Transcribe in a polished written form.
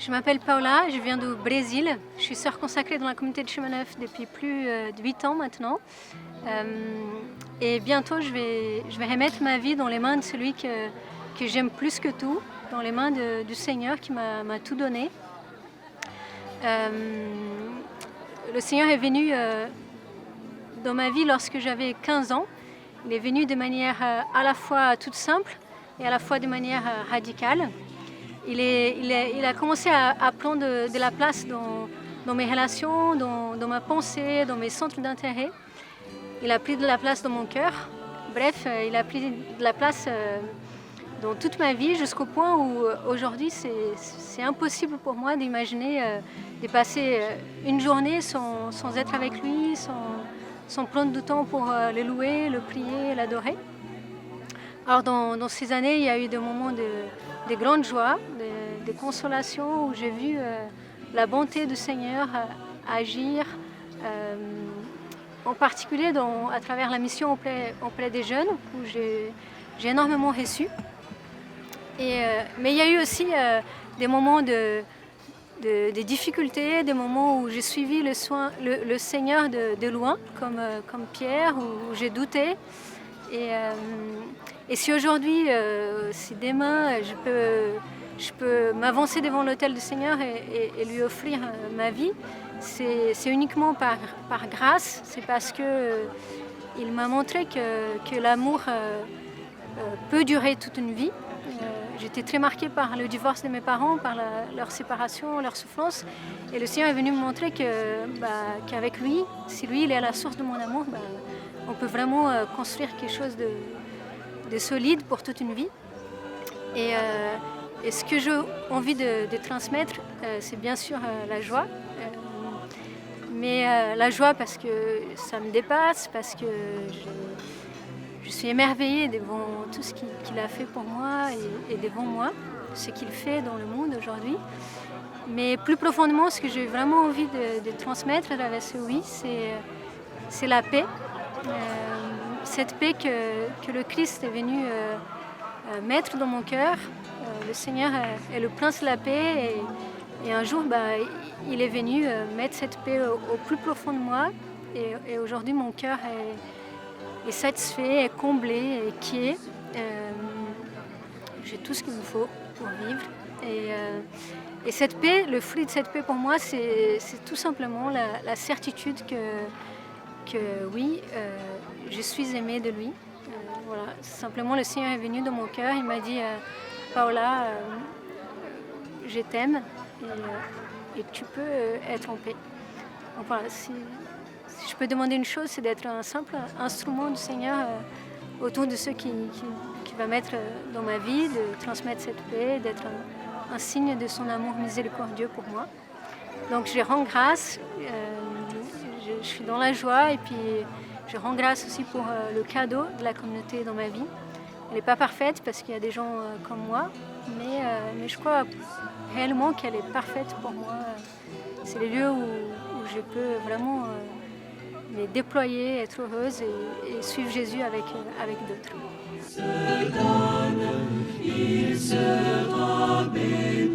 Je m'appelle Paula, je viens du Brésil. Je suis sœur consacrée dans la communauté de Chemin Neuf depuis plus de 8 ans maintenant. Et bientôt, je vais remettre ma vie dans les mains de celui que j'aime plus que tout, dans les mains du Seigneur qui m'a tout donné. Le Seigneur est venu dans ma vie lorsque j'avais 15 ans. Il est venu de manière à la fois toute simple et à la fois de manière radicale. Il a commencé à prendre de la place dans mes relations, dans ma pensée, dans mes centres d'intérêt. Il a pris de la place dans mon cœur. Bref, il a pris de la place dans toute ma vie jusqu'au point où aujourd'hui c'est impossible pour moi d'imaginer de passer une journée sans être avec lui, sans prendre du temps pour le louer, le prier, l'adorer. Alors dans ces années, il y a eu des moments de grande joie, de consolation, où j'ai vu la bonté du Seigneur agir, en particulier à travers la mission auprès des jeunes, où j'ai énormément reçu. Mais il y a eu aussi des moments de difficultés, des moments où j'ai suivi le Seigneur de loin, comme Pierre, où j'ai douté. Et si aujourd'hui, si demain, je peux m'avancer devant l'autel du Seigneur et lui offrir ma vie, c'est uniquement par grâce, c'est parce qu'il m'a montré que l'amour peut durer toute une vie. J'étais très marquée par le divorce de mes parents, par leur séparation, leur souffrance. Et le Seigneur est venu me montrer qu'avec lui, si lui il est à la source de mon amour, on peut vraiment construire quelque chose de solide pour toute une vie. Et ce que j'ai envie de transmettre, c'est bien sûr la joie. Mais la joie parce que ça me dépasse, parce que je suis émerveillée devant tout ce qu'il a fait pour moi et devant moi, ce qu'il fait dans le monde aujourd'hui. Mais plus profondément, ce que j'ai vraiment envie de transmettre à travers ce oui, c'est la paix. Cette paix que le Christ est venu mettre dans mon cœur. Le Seigneur est le prince de la paix et un jour il est venu mettre cette paix au plus profond de moi et aujourd'hui mon cœur est satisfait, est comblé, est quiet. J'ai tout ce qu'il me faut pour vivre et cette paix, le fruit de cette paix pour moi c'est tout simplement la certitude que oui, je suis aimée de lui. Voilà. Simplement, le Seigneur est venu dans mon cœur, il m'a dit Paula, je t'aime et tu peux être en paix. Donc voilà, si je peux demander une chose, c'est d'être un simple instrument du Seigneur autour de ceux qui va mettre dans ma vie, de transmettre cette paix, d'être un signe de son amour miséricordieux pour moi. Donc je rends grâce. Je suis dans la joie et puis je rends grâce aussi pour le cadeau de la communauté dans ma vie. Elle n'est pas parfaite parce qu'il y a des gens comme moi, mais je crois réellement qu'elle est parfaite pour moi. C'est le lieu où je peux vraiment me déployer, être heureuse et suivre Jésus avec d'autres. Se donne, il sera béni.